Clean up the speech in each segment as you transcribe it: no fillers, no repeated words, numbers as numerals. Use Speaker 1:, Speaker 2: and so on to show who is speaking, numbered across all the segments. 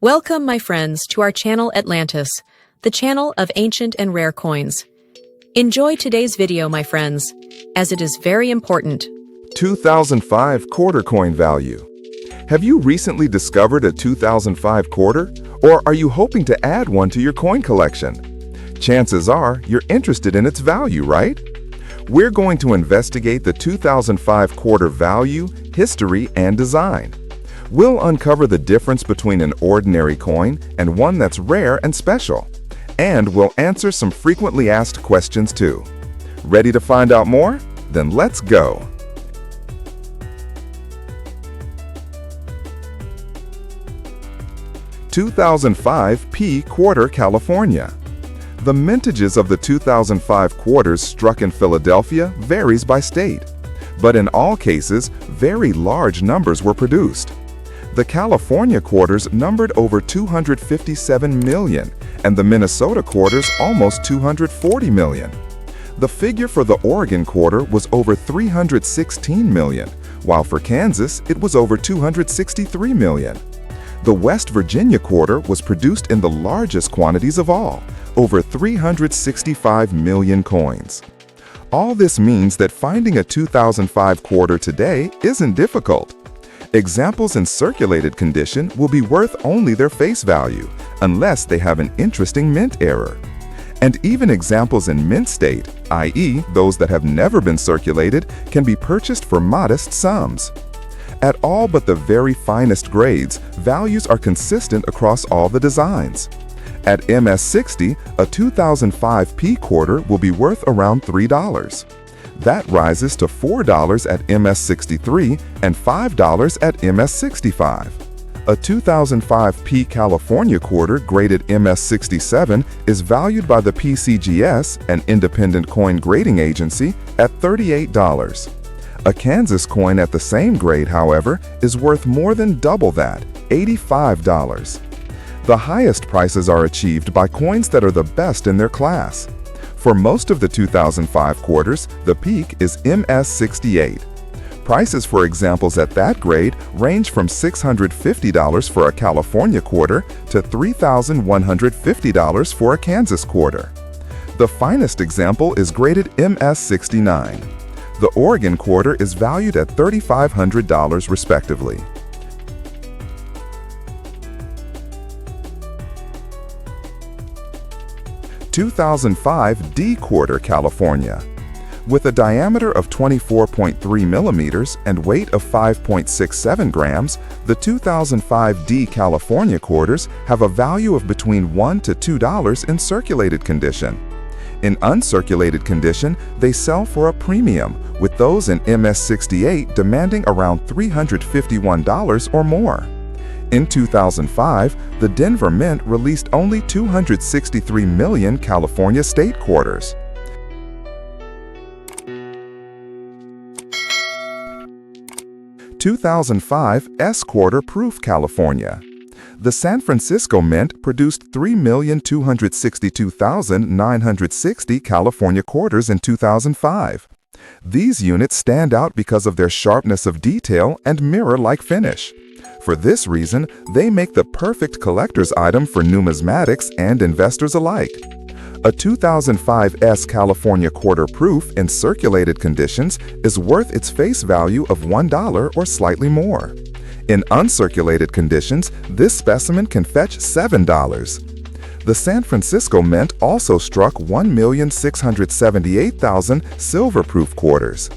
Speaker 1: Welcome, my friends, to our channel Atlantis, the channel of ancient and rare coins. Enjoy today's video, my friends, as it is very important.
Speaker 2: 2005 quarter coin value. Have you recently discovered a 2005 quarter, or are you hoping to add one to your coin collection? Chances are you're interested in its value, right? We're going to investigate the 2005 quarter value, history, and design. We'll uncover the difference between an ordinary coin and one that's rare and special. And we'll answer some frequently asked questions too. Ready to find out more? Then let's go! (2005 P Quarter, California). The mintages of the 2005 quarters struck in Philadelphia varies by state, but in all cases, very large numbers were produced. The California quarters numbered over 257 million, and the Minnesota quarters almost 240 million. The figure for the Oregon quarter was over 316 million, while for Kansas it was over 263 million. The West Virginia quarter was produced in the largest quantities of all, over 365 million coins. All this means that finding a 2005 quarter today isn't difficult. Examples in circulated condition will be worth only their face value, unless they have an interesting mint error. And even examples in mint state, i.e., those that have never been circulated, can be purchased for modest sums. At all but the very finest grades, values are consistent across all the designs. At MS60, a 2005 P quarter will be worth around $3. That rises to $4 at MS63 and $5 at MS65. A 2005 P California quarter graded MS67 is valued by the PCGS, an independent coin grading agency, at $38. A Kansas coin at the same grade, however, is worth more than double that, $85. The highest prices are achieved by coins that are the best in their class. For most of the 2005 quarters, the peak is MS68. Prices for examples at that grade range from $650 for a California quarter to $3,150 for a Kansas quarter. The finest example is graded MS69. The Oregon quarter is valued at $3,500 respectively. (2005 D Quarter, California). With a diameter of 24.3 millimeters and weight of 5.67 grams, the 2005 D California quarters have a value of between $1 to $2 in circulated condition. In uncirculated condition, they sell for a premium, with those in MS68 demanding around $351 or more. In 2005, the Denver Mint released only 263 million California state quarters. (2005 S Quarter Proof, California). The San Francisco Mint produced 3,262,960 California quarters in 2005. These units stand out because of their sharpness of detail and mirror-like finish. For this reason, they make the perfect collector's item for numismatics and investors alike. A 2005 S California quarter proof in circulated conditions is worth its face value of $1 or slightly more. In uncirculated conditions, this specimen can fetch $7. The San Francisco Mint also struck 1,678,000 silver-proof quarters.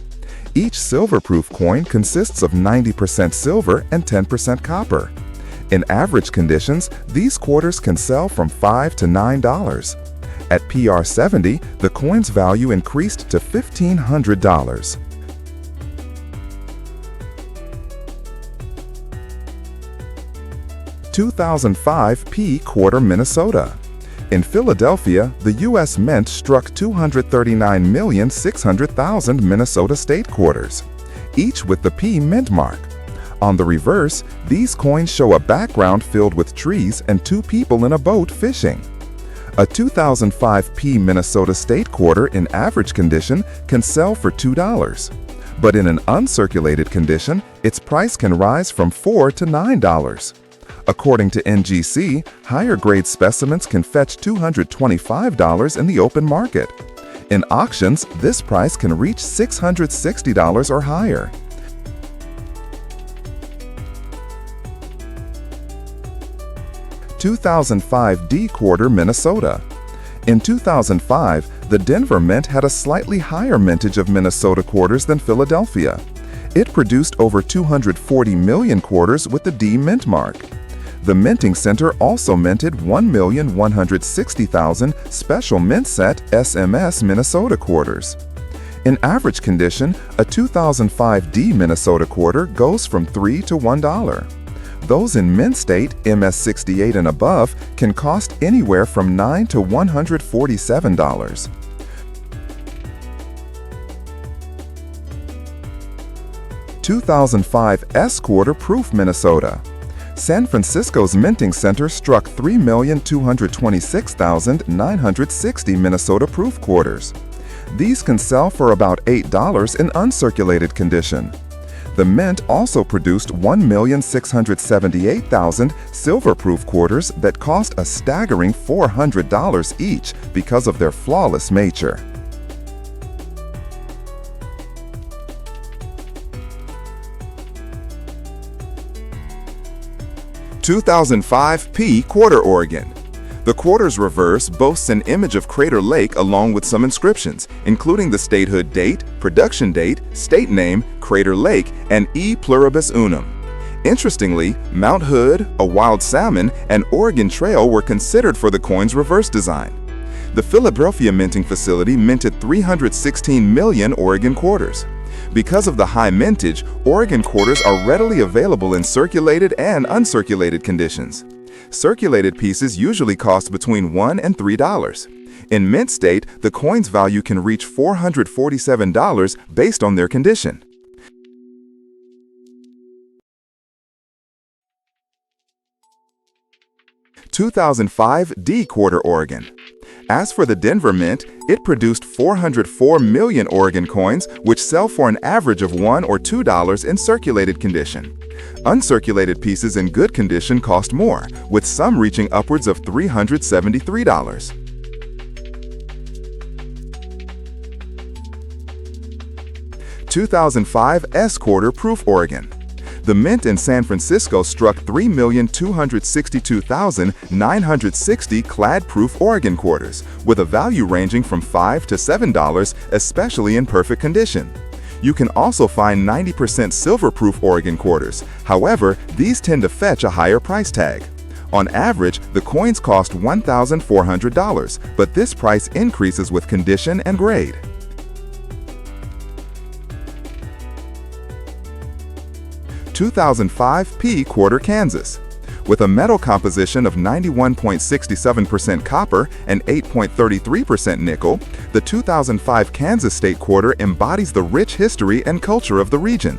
Speaker 2: Each silver-proof coin consists of 90% silver and 10% copper. In average conditions, these quarters can sell from $5 to $9. At PR70, the coin's value increased to $1,500. (2005 P Quarter, Minnesota). In Philadelphia, the U.S. Mint struck 239,600,000 Minnesota state quarters, each with the P mint mark. On the reverse, these coins show a background filled with trees and two people in a boat fishing. A 2005 P Minnesota state quarter in average condition can sell for $2, but in an uncirculated condition, its price can rise from $4 to $9. According to NGC, higher-grade specimens can fetch $225 in the open market. In auctions, this price can reach $660 or higher. (2005) D quarter, Minnesota. In 2005, the Denver Mint had a slightly higher mintage of Minnesota quarters than Philadelphia. It produced over 240 million quarters with the D mint mark. The Minting Center also minted 1,160,000 Special Mint Set SMS Minnesota quarters. In average condition, a 2005 D Minnesota quarter goes from $3 to $1. Those in mint state, MS68 and above, can cost anywhere from $9 to $147. (2005) S quarter proof, Minnesota. San Francisco's Minting Center struck 3,226,960 Minnesota proof quarters. These can sell for about $8 in uncirculated condition. The Mint also produced 1,678,000 silver-proof quarters that cost a staggering $400 each because of their flawless nature. (2005) P quarter, Oregon. The quarter's reverse boasts an image of Crater Lake along with some inscriptions, including the statehood date, production date, state name, Crater Lake, and E pluribus unum. Interestingly, Mount Hood, a wild salmon, and Oregon Trail were considered for the coin's reverse design. The Philadelphia minting facility minted 316 million Oregon quarters. Because of the high mintage, Oregon quarters are readily available in circulated and uncirculated conditions. Circulated pieces usually cost between $1 and $3. In mint state, the coin's value can reach $447 based on their condition. (2005) D quarter, Oregon. As for the Denver Mint, it produced 404 million Oregon coins, which sell for an average of $1 or $2 in circulated condition. Uncirculated pieces in good condition cost more, with some reaching upwards of $373. (2005) S quarter proof, Oregon. The Mint in San Francisco struck 3,262,960 clad-proof Oregon quarters, with a value ranging from $5 to $7, especially in perfect condition. You can also find 90% silver-proof Oregon quarters. However, these tend to fetch a higher price tag. On average, the coins cost $1,400, but this price increases with condition and grade. (2005) P quarter, Kansas. With a metal composition of 91.67% copper and 8.33% nickel, the 2005 Kansas State quarter embodies the rich history and culture of the region.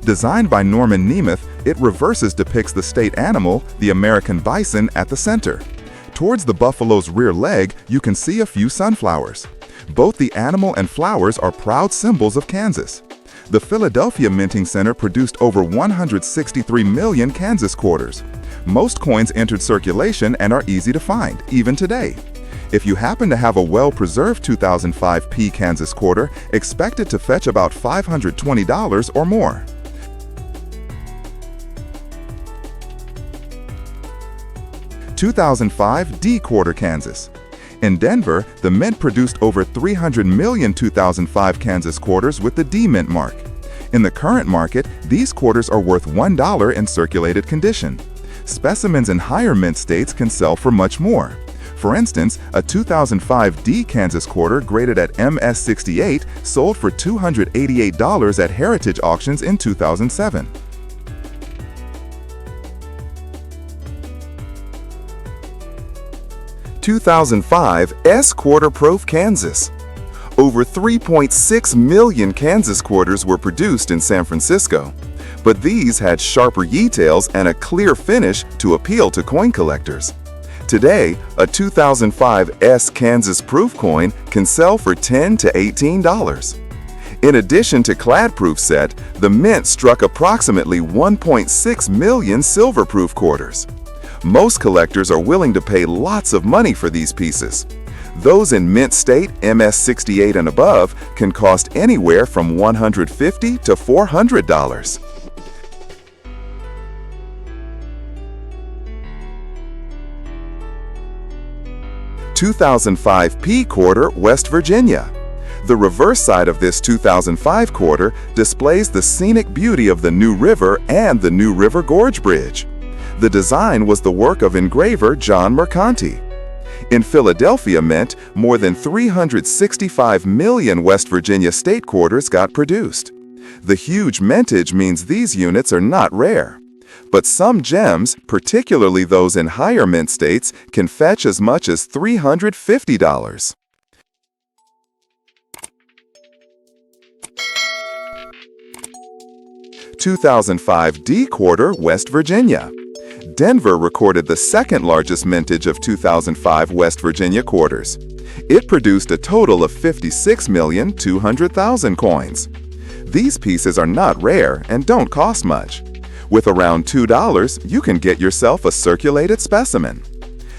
Speaker 2: Designed by Norman Nemeth, it reverses depicts the state animal, the American bison, at the center. Towards the buffalo's rear leg, you can see a few sunflowers. Both the animal and flowers are proud symbols of Kansas. The Philadelphia Minting Center produced over 163 million Kansas quarters. Most coins entered circulation and are easy to find, even today. If you happen to have a well-preserved 2005 P Kansas quarter, expect it to fetch about $520 or more. (2005) D quarter, Kansas. In Denver, the Mint produced over 300 million 2005 Kansas quarters with the D Mint mark. In the current market, these quarters are worth $1 in circulated condition. Specimens in higher mint states can sell for much more. For instance, a 2005 D Kansas quarter graded at MS68 sold for $288 at Heritage Auctions in 2007. (2005) S quarter proof, Kansas. Over 3.6 million Kansas quarters were produced in San Francisco, but these had sharper details and a clear finish to appeal to coin collectors. Today, a 2005 S Kansas proof coin can sell for $10 to $18. In addition to Cladproof set, the Mint struck approximately 1.6 million Silverproof quarters. Most collectors are willing to pay lots of money for these pieces. Those in mint state, MS68 and above, can cost anywhere from $150 to $400. $2005 P quarter, West Virginia. The reverse side of this 2005 quarter displays the scenic beauty of the New River and the New River Gorge Bridge. The design was the work of engraver John Mercanti. In Philadelphia Mint, more than 365 million West Virginia state quarters got produced. The huge mintage means these units are not rare. But some gems, particularly those in higher mint states, can fetch as much as $350. $2005 D quarter, West Virginia. Denver recorded the second largest mintage of 2005 West Virginia quarters. It produced a total of 56,200,000 coins. These pieces are not rare and don't cost much. With around $2, you can get yourself a circulated specimen.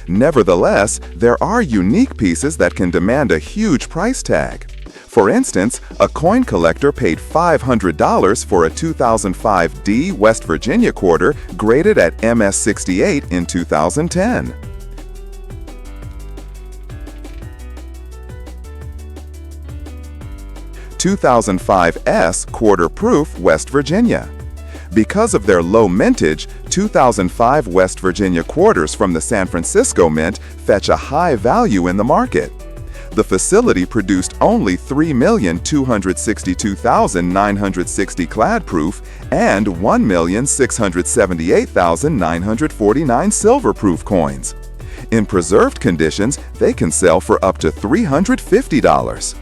Speaker 2: Nevertheless, there are unique pieces that can demand a huge price tag. For instance, a coin collector paid $500 for a 2005 D West Virginia quarter graded at MS68 in 2010. $2005 S quarter proof, West Virginia. Because of their low mintage, 2005 West Virginia quarters from the San Francisco Mint fetch a high value in the market. The facility produced only 3,262,960 Cladproof and 1,678,949 Silverproof coins. In preserved conditions, they can sell for up to $350.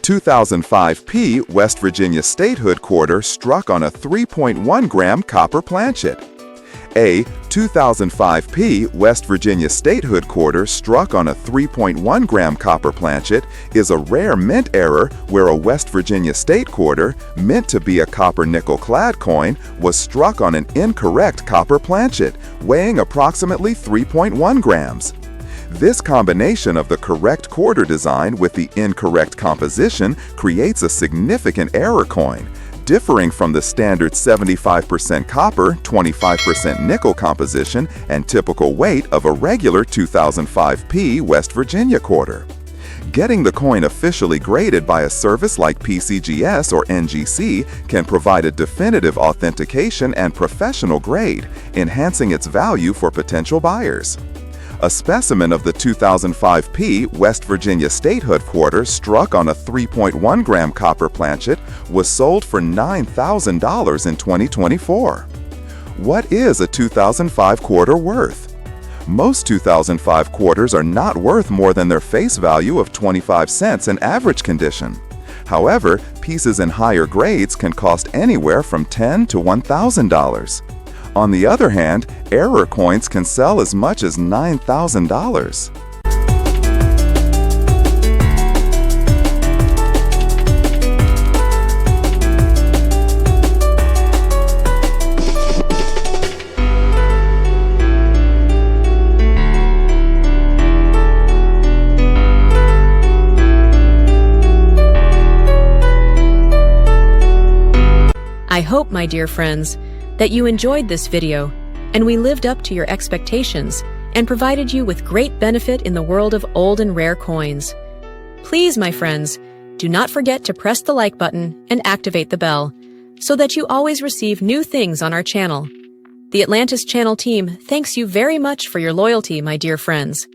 Speaker 2: $2005 P West Virginia Statehood quarter struck on a 3.1 gram copper planchet. A 2005 P West Virginia Statehood quarter struck on a 3.1 gram copper planchet is a rare mint error where a West Virginia state quarter, meant to be a copper nickel clad coin, was struck on an incorrect copper planchet, weighing approximately 3.1 grams. This combination of the correct quarter design with the incorrect composition creates a significant error coin, differing from the standard 75% copper, 25% nickel composition and typical weight of a regular 2005 P West Virginia quarter. Getting the coin officially graded by a service like PCGS or NGC can provide a definitive authentication and professional grade, enhancing its value for potential buyers. A specimen of the 2005 P West Virginia Statehood quarter struck on a 3.1 gram copper planchet was sold for $9,000 in 2024. What is a 2005 quarter worth? Most 2005 quarters are not worth more than their face value of 25 cents in average condition. However, pieces in higher grades can cost anywhere from $10 to $1,000. On the other hand, error coins can sell as much as $9,000.
Speaker 1: I hope, my dear friends, that you enjoyed this video and we lived up to your expectations and provided you with great benefit in the world of old and rare coins. Please, my friends, do not forget to press the like button and activate the bell so that you always receive new things on our channel. The Atlantis Channel team thanks you very much for your loyalty, my dear friends.